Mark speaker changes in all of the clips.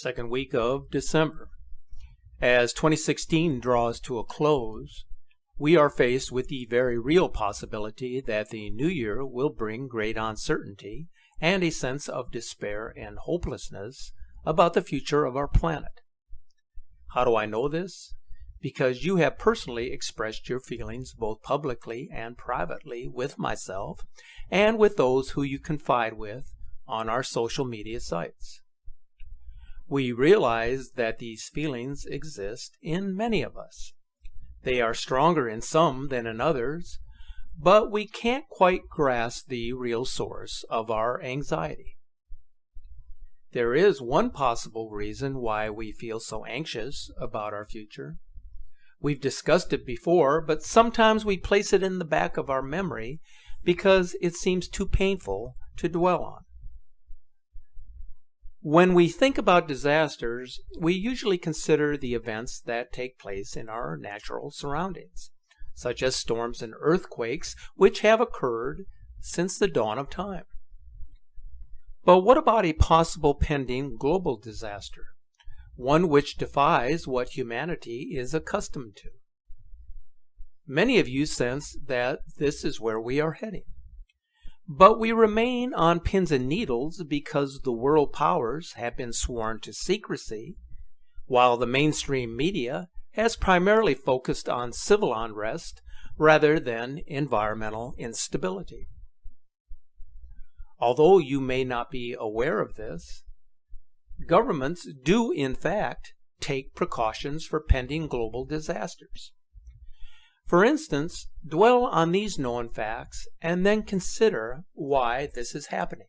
Speaker 1: second week of December. As 2016 draws to a close, we are faced with the very real possibility that the new year will bring great uncertainty and a sense of despair and hopelessness about the future of our planet. How do I know this? Because you have personally expressed your feelings both publicly and privately with myself and with those who you confide with on our social media sites. We realize that these feelings exist in many of us. They are stronger in some than in others, but we can't quite grasp the real source of our anxiety. There is one possible reason why we feel so anxious about our future. We've discussed it before, but sometimes we place it in the back of our memory because it seems too painful to dwell on. When we think about disasters, we usually consider the events that take place in our natural surroundings, such as storms and earthquakes, which have occurred since the dawn of time. But what about a possible pending global disaster, one which defies what humanity is accustomed to? Many of you sense that this is where we are heading. But we remain on pins and needles because the world powers have been sworn to secrecy, while the mainstream media has primarily focused on civil unrest rather than environmental instability. Although you may not be aware of this, governments do in fact take precautions for pending global disasters. For instance, dwell on these known facts and then consider why this is happening.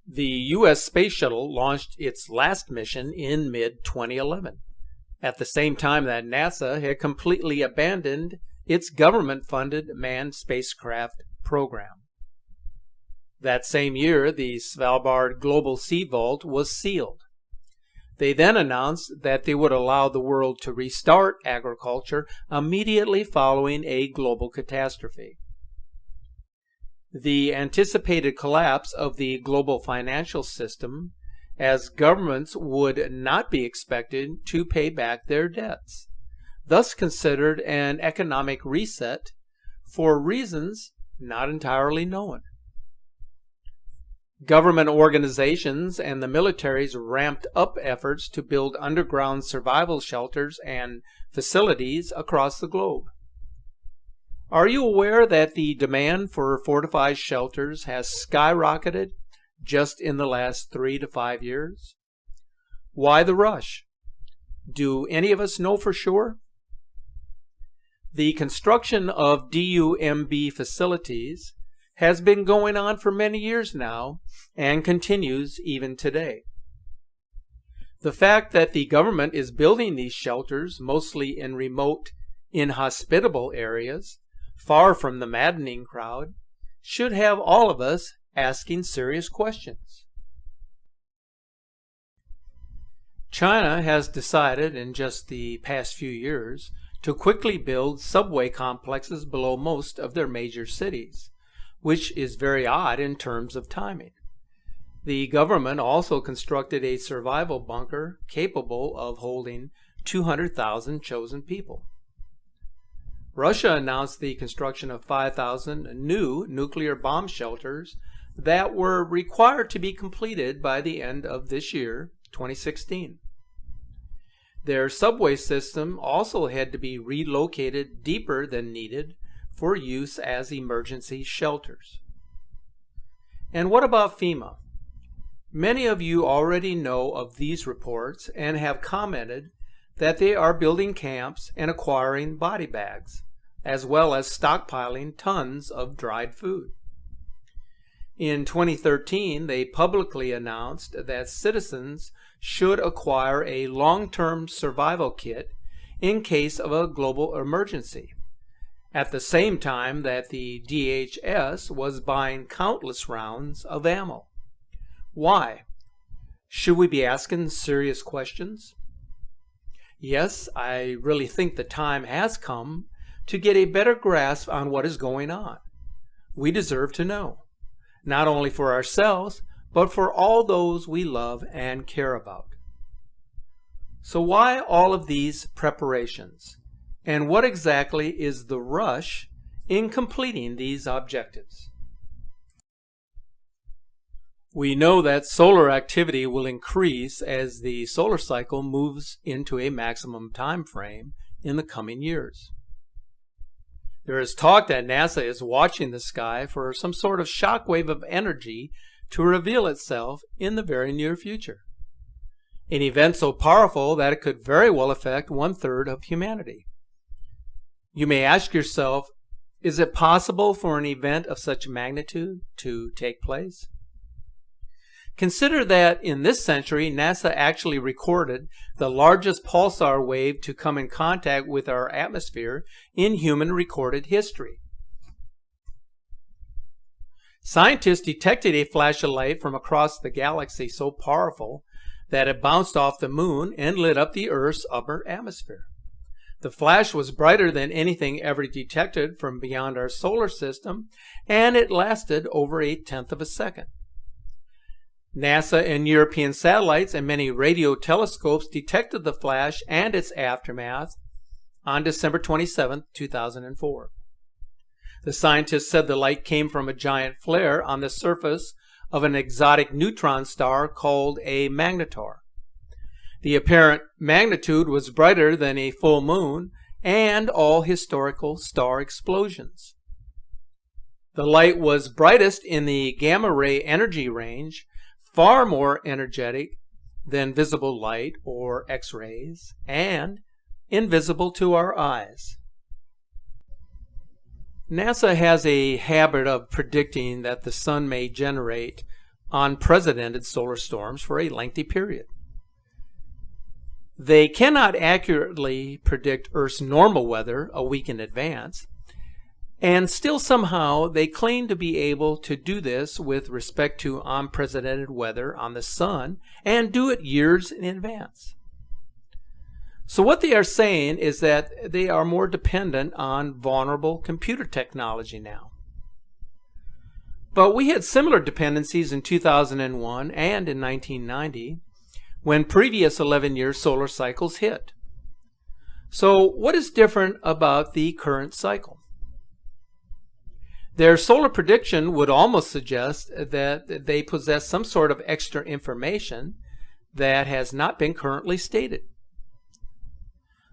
Speaker 1: The U.S. Space Shuttle launched its last mission in mid-2011, at the same time that NASA had completely abandoned its government-funded manned spacecraft program. That same year, the Svalbard Global Sea Vault was sealed. They then announced that they would allow the world to restart agriculture immediately following a global catastrophe. The anticipated collapse of the global financial system, as governments would not be expected to pay back their debts, thus considered an economic reset for reasons not entirely known. Government organizations and the militaries ramped up efforts to build underground survival shelters and facilities across the globe. Are you aware that the demand for fortified shelters has skyrocketed just in the last 3 to 5 years? Why the rush? Do any of us know for sure? The construction of DUMB facilities has been going on for many years now and continues even today. The fact that the government is building these shelters mostly in remote, inhospitable areas, far from the maddening crowd, should have all of us asking serious questions. China has decided in just the past few years to quickly build subway complexes below most of their major cities, which is very odd in terms of timing. The government also constructed a survival bunker capable of holding 200,000 chosen people. Russia announced the construction of 5,000 new nuclear bomb shelters that were required to be completed by the end of this year, 2016. Their subway system also had to be relocated deeper than needed for use as emergency shelters. And what about FEMA? Many of you already know of these reports and have commented that they are building camps and acquiring body bags, as well as stockpiling tons of dried food. In 2013, they publicly announced that citizens should acquire a long-term survival kit in case of a global emergency, at the same time that the DHS was buying countless rounds of ammo. Why? Should we be asking serious questions? Yes, I really think the time has come to get a better grasp on what is going on. We deserve to know, not only for ourselves, but for all those we love and care about. So why all of these preparations? And what exactly is the rush in completing these objectives? We know that solar activity will increase as the solar cycle moves into a maximum time frame in the coming years. There is talk that NASA is watching the sky for some sort of shockwave of energy to reveal itself in the very near future. An event so powerful that it could very well affect 1/3 of humanity. You may ask yourself, is it possible for an event of such magnitude to take place? Consider that in this century, NASA actually recorded the largest pulsar wave to come in contact with our atmosphere in human recorded history. Scientists detected a flash of light from across the galaxy so powerful that it bounced off the moon and lit up the Earth's upper atmosphere. The flash was brighter than anything ever detected from beyond our solar system, and it lasted over 1/10 of a second. NASA and European satellites and many radio telescopes detected the flash and its aftermath on December 27, 2004. The scientists said the light came from a giant flare on the surface of an exotic neutron star called a magnetar. The apparent magnitude was brighter than a full moon and all historical star explosions. The light was brightest in the gamma ray energy range, far more energetic than visible light or X-rays, and invisible to our eyes. NASA has a habit of predicting that the sun may generate unprecedented solar storms for a lengthy period. They cannot accurately predict Earth's normal weather a week in advance, and still somehow they claim to be able to do this with respect to unprecedented weather on the sun and do it years in advance. So what they are saying is that they are more dependent on vulnerable computer technology now. But we had similar dependencies in 2001 and in 1990 when previous 11-year solar cycles hit. So what is different about the current cycle? Their solar prediction would almost suggest that they possess some sort of extra information that has not been currently stated.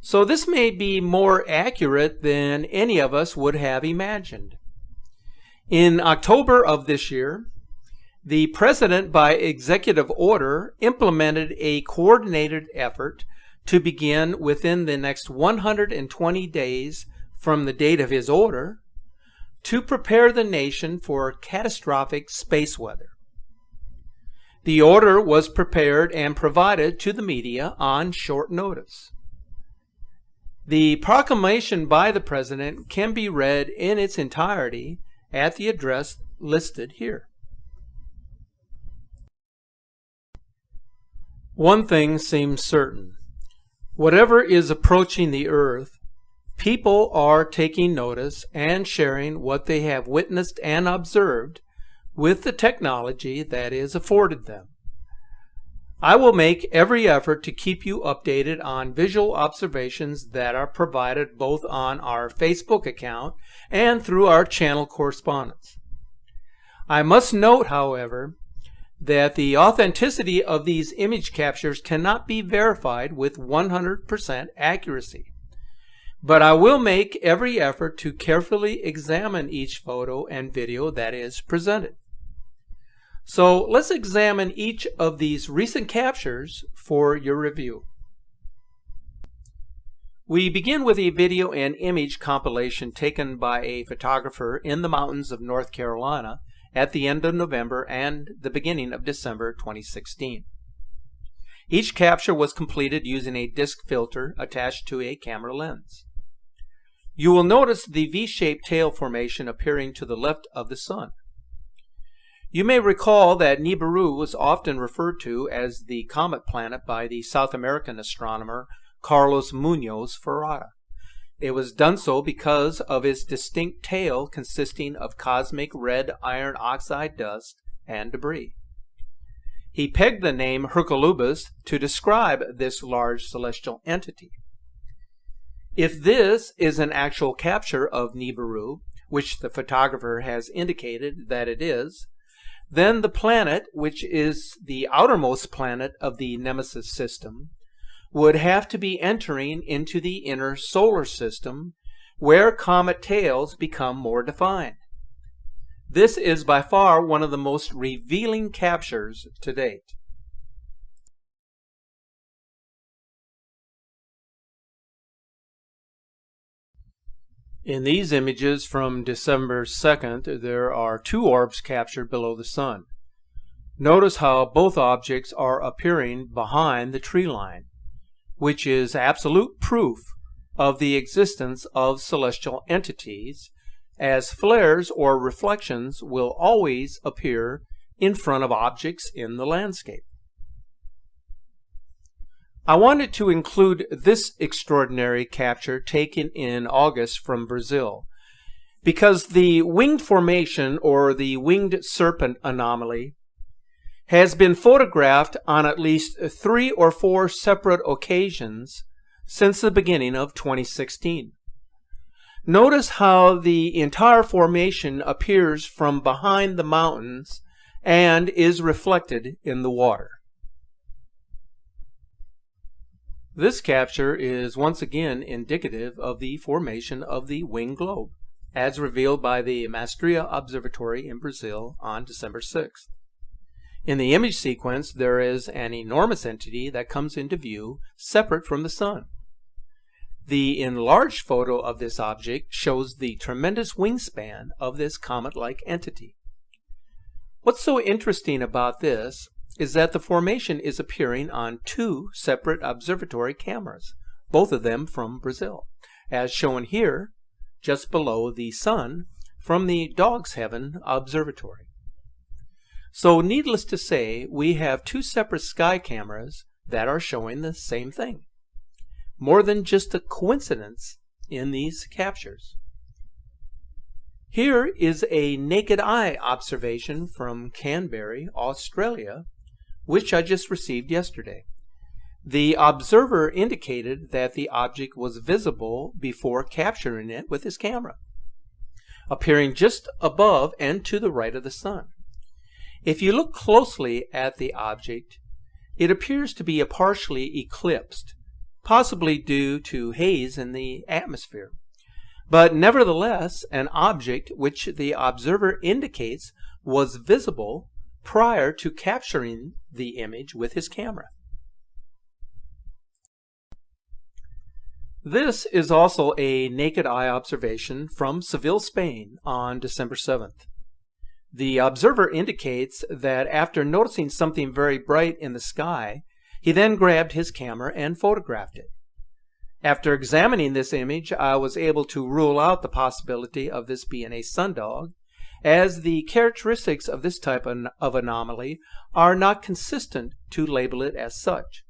Speaker 1: So this may be more accurate than any of us would have imagined. In October of this year, the President, by executive order, implemented a coordinated effort to begin within the next 120 days from the date of his order to prepare the nation for catastrophic space weather. The order was prepared and provided to the media on short notice. The proclamation by the President can be read in its entirety at the address listed here. One thing seems certain. Whatever is approaching the Earth, people are taking notice and sharing what they have witnessed and observed with the technology that is afforded them. I will make every effort to keep you updated on visual observations that are provided both on our Facebook account and through our channel correspondence. I must note, however, that the authenticity of these image captures cannot be verified with 100% accuracy. But I will make every effort to carefully examine each photo and video that is presented. So let's examine each of these recent captures for your review. We begin with a video and image compilation taken by a photographer in the mountains of North Carolina at the end of November and the beginning of December 2016. Each capture was completed using a disc filter attached to a camera lens. You will notice the V-shaped tail formation appearing to the left of the sun. You may recall that Nibiru was often referred to as the comet planet by the South American astronomer Carlos Muñoz Ferrara. It was done so because of its distinct tail consisting of cosmic red iron oxide dust and debris. he pegged the name Hercolubus to describe this large celestial entity. If this is an actual capture of Nibiru, which the photographer has indicated that it is, then the planet, which is the outermost planet of the Nemesis system, would have to be entering into the inner solar system, where comet tails become more defined. This is by far one of the most revealing captures to date. In these images from December 2nd, there are two orbs captured below the sun. Notice how both objects are appearing behind the tree line, which is absolute proof of the existence of celestial entities, as flares or reflections will always appear in front of objects in the landscape. I wanted to include this extraordinary capture taken in August from Brazil, because the winged formation, or the winged serpent anomaly, has been photographed on at least 3 or 4 separate occasions since the beginning of 2016. Notice how the entire formation appears from behind the mountains and is reflected in the water. This capture is once again indicative of the formation of the winged globe, as revealed by the Maestria Observatory in Brazil on December 6th. In the image sequence, there is an enormous entity that comes into view separate from the sun. The enlarged photo of this object shows the tremendous wingspan of this comet-like entity. What's so interesting about this is that the formation is appearing on 2 separate observatory cameras, both of them from Brazil, as shown here just below the sun from the Dog's Heaven Observatory. So needless to say, we have 2 separate sky cameras that are showing the same thing. More than just a coincidence in these captures. Here is a naked eye observation from Canberra, Australia, which I just received yesterday. The observer indicated that the object was visible before capturing it with his camera, appearing just above and to the right of the sun. If you look closely at the object, it appears to be partially eclipsed, possibly due to haze in the atmosphere, but nevertheless an object which the observer indicates was visible prior to capturing the image with his camera. This is also a naked eye observation from Seville, Spain on December 7th. The observer indicates that after noticing something very bright in the sky, he then grabbed his camera and photographed it. After examining this image, I was able to rule out the possibility of this being a sundog, as the characteristics of this type of anomaly are not consistent to label it as such.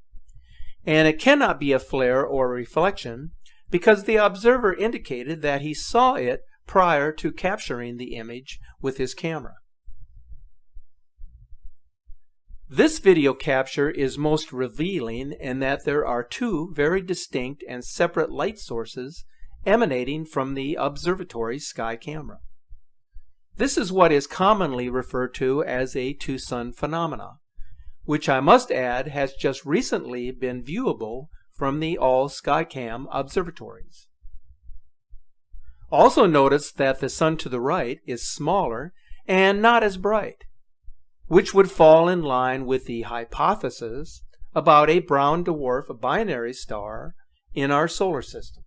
Speaker 1: And it cannot be a flare or a reflection, because the observer indicated that he saw it prior to capturing the image with his camera. This video capture is most revealing in that there are 2 very distinct and separate light sources emanating from the observatory sky camera. This is what is commonly referred to as a two-sun phenomena, which I must add has just recently been viewable from the all Skycam observatories. Also notice that the sun to the right is smaller and not as bright, which would fall in line with the hypothesis about a brown dwarf binary star in our solar system.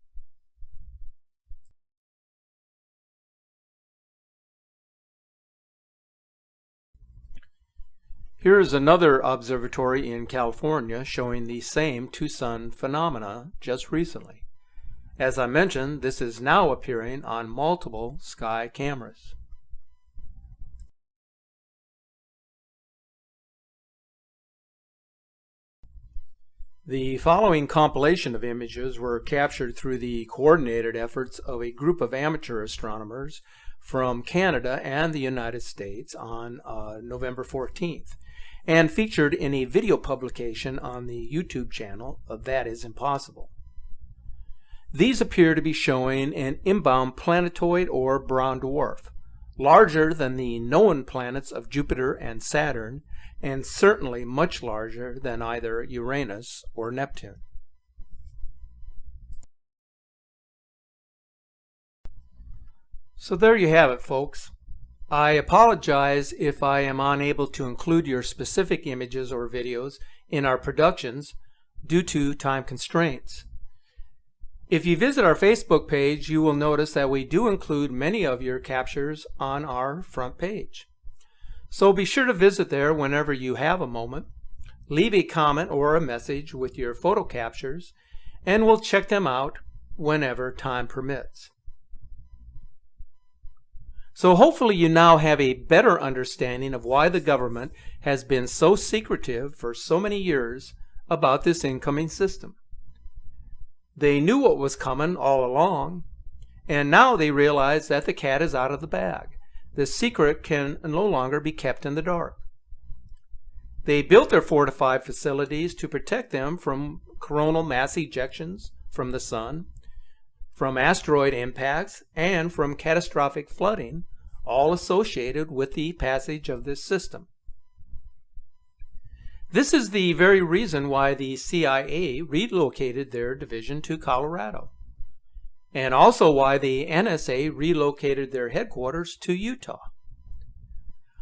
Speaker 1: Here is another observatory in California showing the same two-sun phenomena just recently. As I mentioned, this is now appearing on multiple sky cameras. The following compilation of images were captured through the coordinated efforts of a group of amateur astronomers from Canada and the United States on November 14th. and featured in a video publication on the YouTube channel of That Is Impossible. These appear to be showing an inbound planetoid or brown dwarf, larger than the known planets of Jupiter and Saturn, and certainly much larger than either Uranus or Neptune. So there you have it, folks. I apologize if I am unable to include your specific images or videos in our productions due to time constraints. If you visit our Facebook page, you will notice that we do include many of your captures on our front page. So be sure to visit there whenever you have a moment. Leave a comment or a message with your photo captures, and we'll check them out whenever time permits. So hopefully you now have a better understanding of why the government has been so secretive for so many years about this incoming system. They knew what was coming all along, and now they realize that the cat is out of the bag. The secret can no longer be kept in the dark. They built their fortified facilities to protect them from coronal mass ejections from the sun, from asteroid impacts, and from catastrophic flooding, all associated with the passage of this system. This is the very reason why the CIA relocated their division to Colorado, and also why the NSA relocated their headquarters to Utah.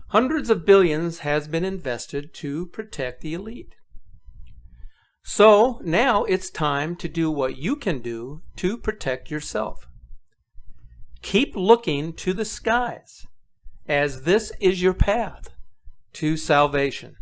Speaker 1: Hundreds of billions has been invested to protect the elite. So now it's time to do what you can do to protect yourself. Keep looking to the skies, as this is your path to salvation.